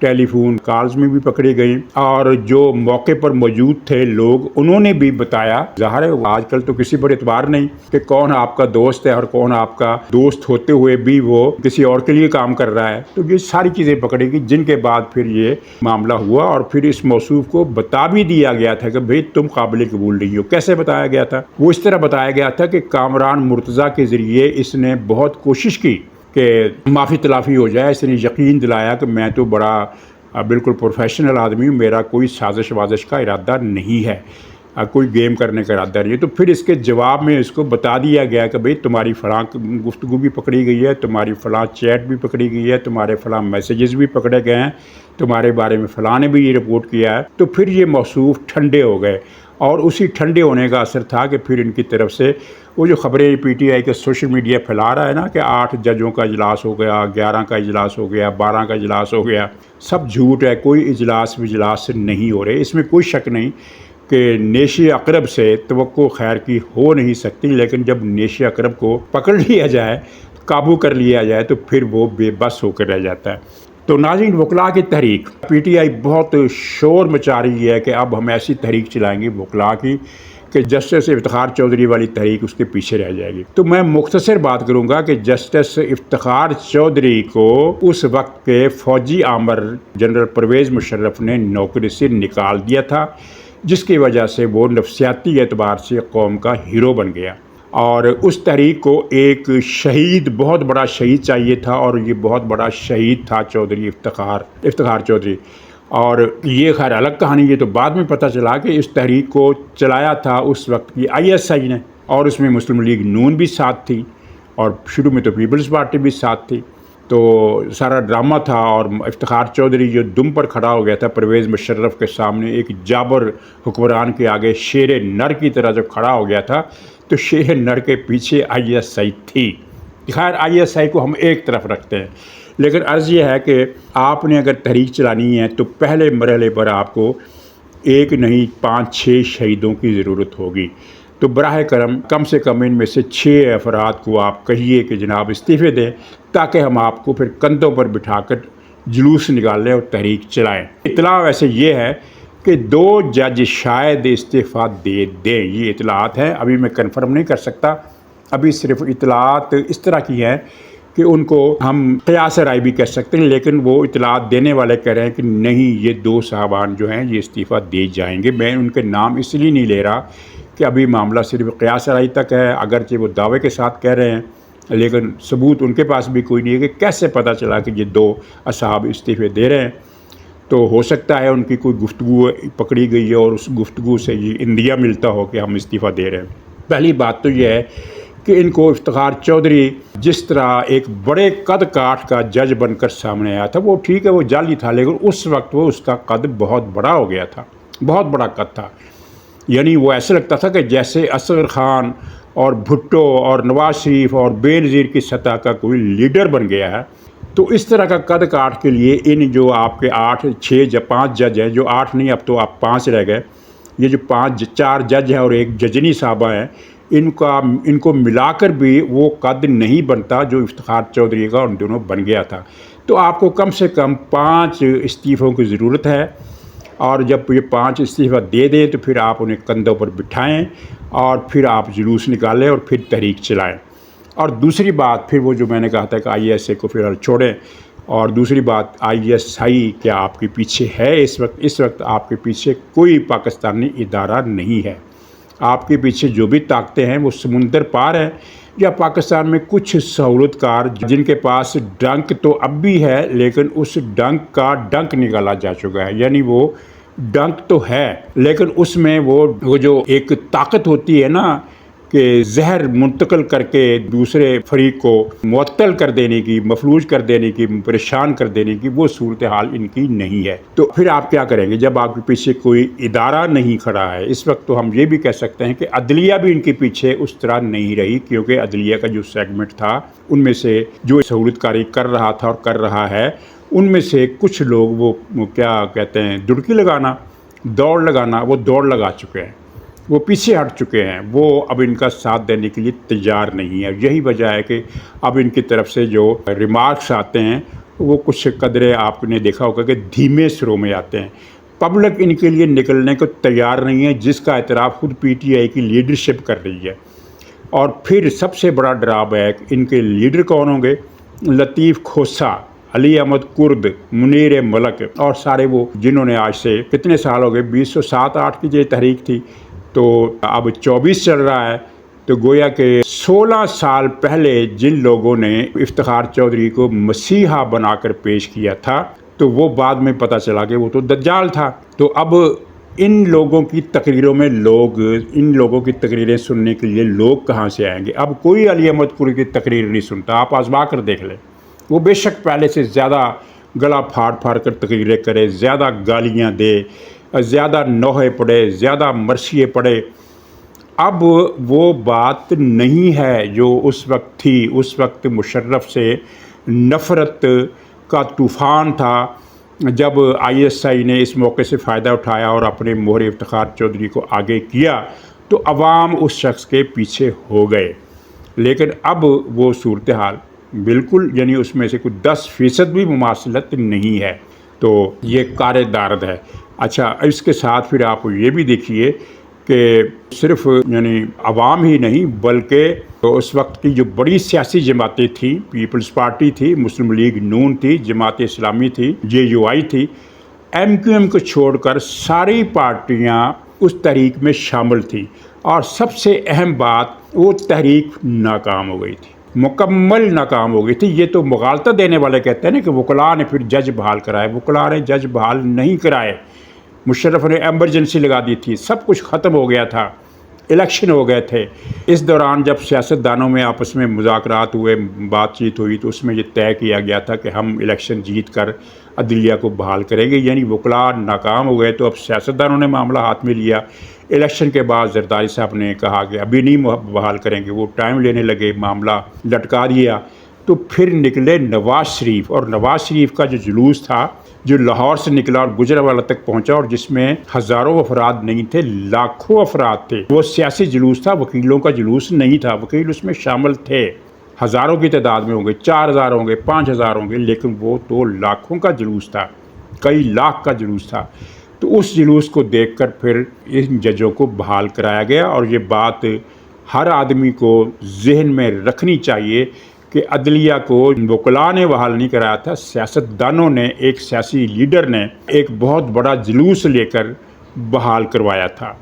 ٹیلی phone calls میں بھی پکڑے گئے، اور جو موقع پر موجود تھے لوگ انہوں نے بھی بتایا۔ ظاہر ہے آج کل تو کسی پر اعتبار نہیں کہ کون آپ کا دوست ہے اور کون آپ کا دوست ہوتے ہوئے بھی وہ کسی اور کے لیے کام کر رہا ہے، تو یہ ساری چیزیں پکڑے گی، جن کے بعد پھر یہ معاملہ ہوا اور پھر اس موصوف کو بتا بھی دیا گیا تھا کہ بھئی تم قابل قبول نہیں ہو۔ کیسے بتایا گیا تھا؟ وہ اس طرح بتایا گیا تھا کہ کامران مرتضیٰ کے ذریعے اس نے بہت کوشش کی کہ معافی تلافی ہو جائے، اس نے یقین دلایا کہ میں تو بڑا بالکل پروفیشنل آدمی ہوں، میرا کوئی سازش وازش کا ارادہ نہیں ہے، کوئی گیم کرنے کا ارادہ نہیں ہے۔ تو پھر اس کے جواب میں اس کو بتا دیا گیا کہ بھئی تمہاری فلاں گفتگو بھی پکڑی گئی ہے، تمہاری فلاں چیٹ بھی پکڑی گئی ہے، تمہارے فلاں میسیجز بھی پکڑے گئے ہیں، تمہارے بارے میں فلاں نے بھی یہ رپورٹ کیا ہے۔ تو پھر یہ موصوف ٹھنڈے ہو گئے، اور اسی ٹھنڈے ہونے کا اثر تھا کہ پھر ان کی طرف سے وہ جو خبریں پی ٹی آئی کے سوشل میڈیا پھیلا رہا ہے نا کہ 8 ججوں کا اجلاس ہو گیا، 11 کا اجلاس ہو گیا، 12 کا اجلاس ہو گیا، سب جھوٹ ہے، کوئی اجلاس نہیں ہو رہے۔ اس میں کوئی شک نہیں کہ نیش اقرب سے توقع خیر کی ہو نہیں سکتی، لیکن جب نیش اقرب کو پکڑ لیا جائے، قابو کر لیا جائے، تو پھر وہ بے بس ہو کر رہ جاتا ہے۔ تو ناظرین، وکلاء کی تحریک، پی ٹی آئی بہت شور مچا رہی ہے کہ اب ہم ایسی تحریک چلائیں گے وکلاء کی کہ جسٹس افتخار چودھری والی تحریک اس کے پیچھے رہ جائے گی۔ تو میں مختصر بات کروں گا کہ جسٹس افتخار چودھری کو اس وقت کے فوجی آمر جنرل پرویز مشرف نے نوکری سے نکال دیا تھا، جس کی وجہ سے وہ نفسیاتی اعتبار سے قوم کا ہیرو بن گیا، اور اس تحریک کو ایک شہید، بہت بڑا شہید چاہیے تھا، اور یہ بہت بڑا شہید تھا چودھری افتخار چودھری۔ اور یہ خیر الگ کہانی، یہ تو بعد میں پتہ چلا کہ اس تحریک کو چلایا تھا اس وقت کی آئی ایس آئی نے، اور اس میں مسلم لیگ نون بھی ساتھ تھی، اور شروع میں تو پیپلز پارٹی بھی ساتھ تھی۔ تو سارا ڈرامہ تھا، اور افتخار چودھری جو دم پر کھڑا ہو گیا تھا پرویز مشرف کے سامنے، ایک جابر حکمران کے آگے شیر نر کی طرح جو کھڑا ہو گیا تھا، تو شیر نر کے پیچھے آئی ایس آئی تھی۔ خیر آئی ایس آئی کو ہم ایک طرف رکھتے ہیں، لیکن عرض یہ ہے کہ آپ نے اگر تحریک چلانی ہے تو پہلے مرحلے پر آپ کو 1 نہیں 5-6 شہیدوں کی ضرورت ہوگی۔ تو براہ کرم کم سے کم ان میں سے 6 افراد کو آپ کہیے کہ جناب استعفے دیں، تاکہ ہم آپ کو پھر کندھوں پر بٹھا کر جلوس نکالیں اور تحریک چلائیں۔ اطلاع ویسے یہ ہے کہ 2 جج شاید استعفیٰ دے دیں، یہ اطلاعات ہیں، ابھی میں کنفرم نہیں کر سکتا، ابھی صرف اطلاعات اس طرح کی ہیں کہ ان کو ہم قیاس رائے بھی کہہ سکتے ہیں، لیکن وہ اطلاعات دینے والے کہہ رہے ہیں کہ نہیں، یہ 2 صاحبان جو ہیں یہ استعفیٰ دے جائیں گے۔ میں ان کے نام اس لیے نہیں لے رہا کہ ابھی معاملہ صرف قیاس رائے تک ہے، اگرچہ وہ دعوے کے ساتھ کہہ رہے ہیں، لیکن ثبوت ان کے پاس بھی کوئی نہیں ہے کہ کیسے پتہ چلا کہ یہ 2 اصحاب استعفے دے رہے ہیں۔ تو ہو سکتا ہے ان کی کوئی گفتگو پکڑی گئی ہے اور اس گفتگو سے یہ اندیا ملتا ہو کہ ہم استعفیٰ دے رہے ہیں۔ پہلی بات تو یہ ہے کہ ان کو افتخار چودھری جس طرح ایک بڑے قد کاٹ کا جج بن کر سامنے آیا تھا، وہ ٹھیک ہے وہ جعلی تھا، لیکن اس وقت وہ اس کا قد بہت بڑا ہو گیا تھا، بہت بڑا قد تھا، یعنی وہ ایسے لگتا تھا کہ جیسے اصغر خان اور بھٹو اور نواز شریف اور بے نظیر کی سطح کا کوئی لیڈر بن گیا ہے۔ تو اس طرح کا قد کاٹ کے لیے ان جو آپ کے 6 یا 5 جج ہیں، جو 8 نہیں اب تو آپ 5 رہ گئے، یہ جو 4 جج ہیں اور ایک ججنی صاحبہ ہیں، ان کو ملا کر بھی وہ قد نہیں بنتا جو افتخار چودھری کا ان دونوں بن گیا تھا۔ تو آپ کو کم سے کم 5 استعفوں کی ضرورت ہے، اور جب یہ 5 استعفیٰ دے دیں تو پھر آپ انہیں کندھوں پر بٹھائیں اور پھر آپ جلوس نکالیں اور پھر تحریک چلائیں۔ اور دوسری بات پھر وہ جو میں نے کہا تھا کہ آئی ایس آئی کو فی الحال چھوڑیں، اور دوسری بات آئی ایس آئی کیا آپ کے پیچھے ہے؟ اس وقت آپ کے پیچھے کوئی پاکستانی ادارہ نہیں ہے۔ آپ کے پیچھے جو بھی طاقتیں ہیں وہ سمندر پار ہیں، یا پاکستان میں کچھ سہولت کار جن کے پاس ڈنک تو اب بھی ہے، لیکن اس ڈنک کا ڈنک نکالا جا چکا ہے، یعنی وہ ڈنک تو ہے لیکن اس میں وہ جو ایک طاقت ہوتی ہے نا کہ زہر منتقل کر کے دوسرے فریق کو معطل کر دینے کی، مفلوج کر دینے کی، پریشان کر دینے کی، وہ صورتحال ان کی نہیں ہے۔ تو پھر آپ کیا کریں گے جب آپ کے پیچھے کوئی ادارہ نہیں کھڑا ہے؟ اس وقت تو ہم یہ بھی کہہ سکتے ہیں کہ عدلیہ بھی ان کے پیچھے اس طرح نہیں رہی، کیونکہ عدلیہ کا جو سیگمنٹ تھا ان میں سے جو سہولت کاری کر رہا تھا اور کر رہا ہے، ان میں سے کچھ لوگ وہ کیا کہتے ہیں ڈڑکی لگانا، دوڑ لگانا، وہ دوڑ لگا چکے ہیں، وہ پیچھے ہٹ چکے ہیں، وہ اب ان کا ساتھ دینے کے لیے تیار نہیں ہے۔ یہی وجہ ہے کہ اب ان کی طرف سے جو ریمارکس آتے ہیں وہ کچھ قدرے آپ نے دیکھا ہوگا کہ دھیمے سروں میں آتے ہیں، پبلک ان کے لیے نکلنے کو تیار نہیں ہے، جس کا اعتراف خود پی ٹی آئی کی لیڈرشپ کر رہی ہے۔ اور پھر سب سے بڑا ڈرا بیک ان کے لیڈر کون ہوں گے؟ لطیف کھوسہ، علی احمد کرد، منیر ملک اور سارے وہ جنہوں نے آج سے کتنے سال ہو گئے، 1907-8 کی جو تحریک تھی تو اب 24 چل رہا ہے، تو گویا کہ 16 سال پہلے جن لوگوں نے افتخار چودھری کو مسیحا بنا کر پیش کیا تھا تو وہ بعد میں پتہ چلا کہ وہ تو دجال تھا۔ تو اب ان لوگوں کی تقریروں میں ان لوگوں کی تقریریں سننے کے لیے لوگ کہاں سے آئیں گے؟ اب کوئی علی احمد کرد کی تقریر نہیں سنتا، آپ آزما کر دیکھ لیں۔ وہ بے شک پہلے سے زیادہ گلا پھاڑ پھاڑ کر تقریریں کرے، زیادہ گالیاں دے، زیادہ نوحے پڑھے، زیادہ مرثیے پڑھے، اب وہ بات نہیں ہے جو اس وقت تھی۔ اس وقت مشرف سے نفرت کا طوفان تھا جب آئی ایس آئی نے اس موقع سے فائدہ اٹھایا اور اپنے مہر افتخار چودھری کو آگے کیا تو عوام اس شخص کے پیچھے ہو گئے، لیکن اب وہ صورتحال بالکل یعنی اس میں سے کچھ 10% بھی مماثلت نہیں ہے، تو یہ کار دارد ہے۔ اچھا، اس کے ساتھ پھر آپ یہ بھی دیکھیے کہ صرف یعنی عوام ہی نہیں بلکہ اس وقت کی جو بڑی سیاسی جماعتیں تھیں، پیپلز پارٹی تھی، مسلم لیگ نون تھی، جماعت اسلامی تھی، جے یو آئی تھی، ایم کیو ایم کو چھوڑ کر ساری پارٹیاں اس تحریک میں شامل تھیں، اور سب سے اہم بات وہ تحریک ناکام ہو گئی تھی، مکمل ناکام ہو گئی تھی۔ یہ تو مغالطہ دینے والے کہتے ہیں نا کہ وکلاء نے پھر جج بحال کرائے، وکلاء نے جج بحال نہیں کرائے، مشرف نے ایمرجنسی لگا دی تھی، سب کچھ ختم ہو گیا تھا، الیکشن ہو گئے تھے۔ اس دوران جب سیاستدانوں میں آپس میں مذاکرات ہوئے، بات چیت ہوئی تو اس میں یہ طے کیا گیا تھا کہ ہم الیکشن جیت کر عدلیہ کو بحال کریں گے، یعنی وکلاء ناکام ہو گئے تو اب سیاستدانوں نے معاملہ ہاتھ میں لیا۔ الیکشن کے بعد زرداری صاحب نے کہا کہ ابھی نہیں بحال کریں گے، وہ ٹائم لینے لگے، معاملہ لٹکا دیا، تو پھر نکلے نواز شریف، اور نواز شریف کا جو جلوس تھا جو لاہور سے نکلا اور گجرانوالہ تک پہنچا، اور جس میں ہزاروں افراد نہیں تھے، لاکھوں افراد تھے، وہ سیاسی جلوس تھا، وکیلوں کا جلوس نہیں تھا، وکیل اس میں شامل تھے، ہزاروں کی تعداد میں ہوں گے، 4000 ہوں گے، 5000 ہوں گے، لیکن وہ تو لاکھوں کا جلوس تھا، کئی لاکھ کا جلوس تھا۔ تو اس جلوس کو دیکھ کر پھر ان ججوں کو بحال کرایا گیا، اور یہ بات ہر آدمی کو ذہن میں رکھنی چاہیے کہ عدلیہ کو وکلاء نے بحال نہیں کرایا تھا، سیاستدانوں نے، ایک سیاسی لیڈر نے ایک بہت بڑا جلوس لے کر بحال کروایا تھا۔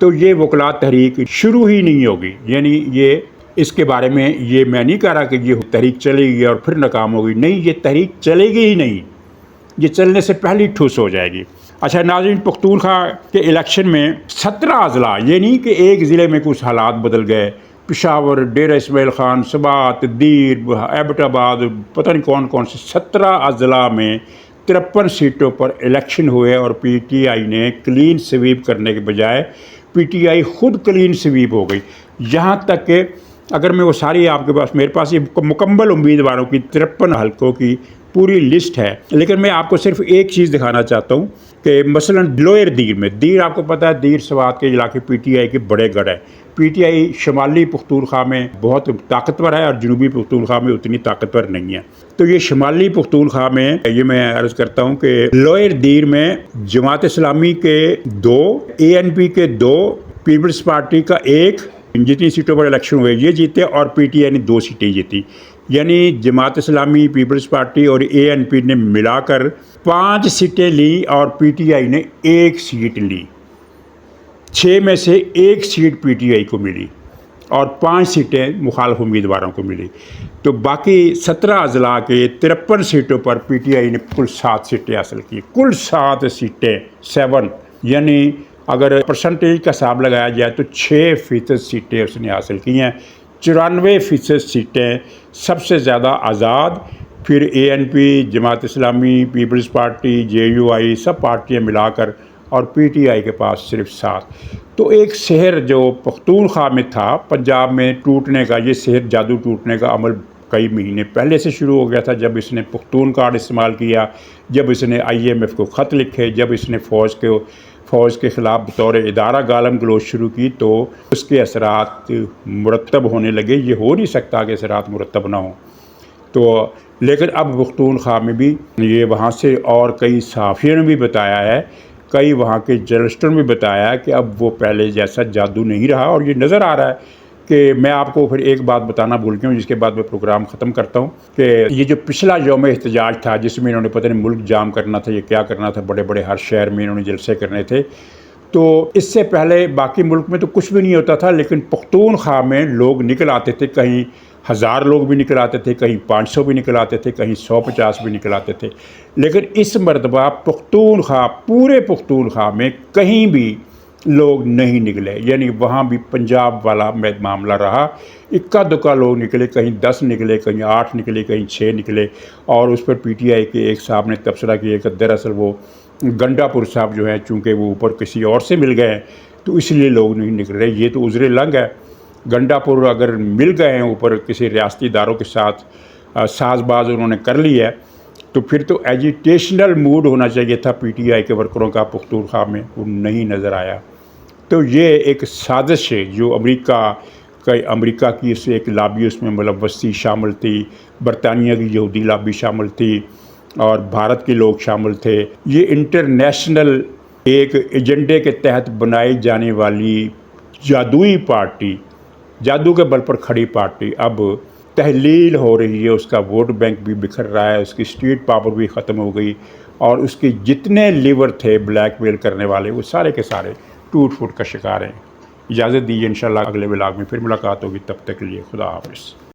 تو یہ وکلاء تحریک شروع ہی نہیں ہوگی، یعنی یہ اس کے بارے میں یہ میں نہیں کہہ رہا کہ یہ تحریک چلے گی اور پھر ناکام ہوگی، نہیں، یہ تحریک چلے گی ہی نہیں، یہ چلنے سے پہلے ٹھوس ہو جائے گی۔ اچھا ناظرین، پختونخوا کے الیکشن میں 17 اضلاع، یہ نہیں کہ ایک ضلع میں کچھ حالات بدل گئے، پشاور، ڈیرہ اسماعیل خان، سبات، دیر، ایبٹ آباد، پتہ نہیں کون کون سے 17 اضلاع میں 53 سیٹوں پر الیکشن ہوئے، اور پی ٹی آئی نے کلین سویپ کرنے کے بجائے پی ٹی آئی خود کلین سویپ ہو گئی، یہاں تک کہ اگر میں وہ ساری آپ کے پاس، میرے پاس یہ مکمل امیدواروں کی 53 حلقوں کی پوری لسٹ ہے، لیکن میں آپ کو صرف ایک چیز دکھانا چاہتا ہوں کہ مثلا لوئر دیر میں، دیر آپ کو پتہ ہے دیر سوات کے علاقے پی ٹی آئی کے بڑے گڑھ ہے، پی ٹی آئی شمالی پختونخوا میں بہت طاقتور ہے اور جنوبی پختونخوا میں اتنی طاقتور نہیں ہے، تو یہ شمالی پختونخوا میں یہ میں عرض کرتا ہوں کہ لوئر دیر میں جماعت اسلامی کے 2، اے این پی کے 2، پیپلز پارٹی کا 1، جتنی سیٹوں پر الیکشن ہوئے یہ جیتے، اور پی ٹی آئی نے 2 سیٹیں جیتی، یعنی جماعت اسلامی، پیپلز پارٹی اور اے این پی نے ملا کر 5 سیٹیں لیں اور پی ٹی آئی نے 1 سیٹ لی، 6 میں سے 1 سیٹ پی ٹی آئی کو ملی اور 5 سیٹیں مخالف امیدواروں کو ملی، تو باقی 17 اضلاع کے 53 سیٹوں پر پی ٹی آئی نے کل 7 سیٹیں حاصل کی، کل 7 سیٹیں، 7، یعنی اگر پرسنٹیج کا حساب لگایا جائے تو 6% سیٹیں اس نے حاصل کی ہیں، 94% سیٹیں سب سے زیادہ آزاد، پھر اے N P, Jamaat Islami, Peoples party, J you آئی، سب پارٹیاں ملا کر، اور پی ٹی آئی کے پاس صرف 7۔ تو ایک سحر جو پختونخوا میں تھا، پنجاب میں ٹوٹنے کا، یہ سحر جادو ٹوٹنے کا عمل کئی مہینے پہلے سے شروع ہو گیا تھا، جب اس نے پختون کارڈ استعمال کیا، جب اس نے آئی ایم ایف کو خط لکھے، جب اس نے فوج کے خلاف بطور ادارہ گالم گلوچ شروع کی، تو اس کے اثرات مرتب ہونے لگے۔ یہ ہو نہیں سکتا کہ اثرات مرتب نہ ہوں، تو لیکن اب پختونخوا میں بھی یہ وہاں سے اور کئی صحافیوں نے بھی بتایا ہے، کئی وہاں کے جرنلسٹوں نے بھی بتایا ہے کہ اب وہ پہلے جیسا جادو نہیں رہا، اور یہ نظر آ رہا ہے کہ میں آپ کو پھر ایک بات بتانا بھول گیا ہوں جس کے بعد میں پروگرام ختم کرتا ہوں، کہ یہ جو پچھلا یوم احتجاج تھا جس میں انہوں نے پتہ نہیں ملک جام کرنا تھا، یہ کیا کرنا تھا، بڑے بڑے ہر شہر میں انہوں نے جلسے کرنے تھے، تو اس سے پہلے باقی ملک میں تو کچھ بھی نہیں ہوتا تھا، لیکن پختونخوا میں لوگ نکل آتے تھے، کہیں 1000 لوگ بھی نکل آتے تھے، کہیں 500 بھی نکل آتے تھے، کہیں 150 بھی نکل آتے تھے، لیکن اس مرتبہ پختونخوا پورے پختونخوا میں کہیں بھی لوگ نہیں نکلے، یعنی وہاں بھی پنجاب والا معاملہ رہا، اکا دکا لوگ نکلے، کہیں 10 نکلے، کہیں 8 نکلے، کہیں 6 نکلے، اور اس پر پی ٹی آئی کے ایک صاحب نے تبصرہ کیا کہ دراصل وہ گنڈا پور صاحب جو ہیں چونکہ وہ اوپر کسی اور سے مل گئے ہیں تو اس لیے لوگ نہیں نکل رہے، یہ تو عذر لنگ ہے، گنڈا پور اگر مل گئے ہیں اوپر کسی ریاستی اداروں کے ساتھ ساز باز انہوں نے کر لی ہے تو پھر تو ایجیٹیشنل موڈ ہونا چاہیے تھا پی ٹی آئی کے ورکروں کا پختونخوا میں، وہ نہیں نظر آیا۔ تو یہ ایک سازش ہے جو امریکہ کی اس ایک لابی اس میں ملوث تھی، شامل تھی، برطانیہ کی یہودی لابی شامل تھی، اور بھارت کے لوگ شامل تھے، یہ انٹرنیشنل ایک ایجنڈے کے تحت بنائی جانے والی جادوئی پارٹی، جادو کے بل پر کھڑی پارٹی اب تحلیل ہو رہی ہے، اس کا ووٹ بینک بھی بکھر رہا ہے، اس کی اسٹریٹ پاور بھی ختم ہو گئی، اور اس کے جتنے لیور تھے بلیک میل کرنے والے وہ سارے کے سارے ٹوٹ پھوٹ کا شکار ہیں۔ اجازت دیجیے، انشاءاللہ اگلے ولاگ میں پھر ملاقات ہوگی، تب تک کے لیے خدا حافظ۔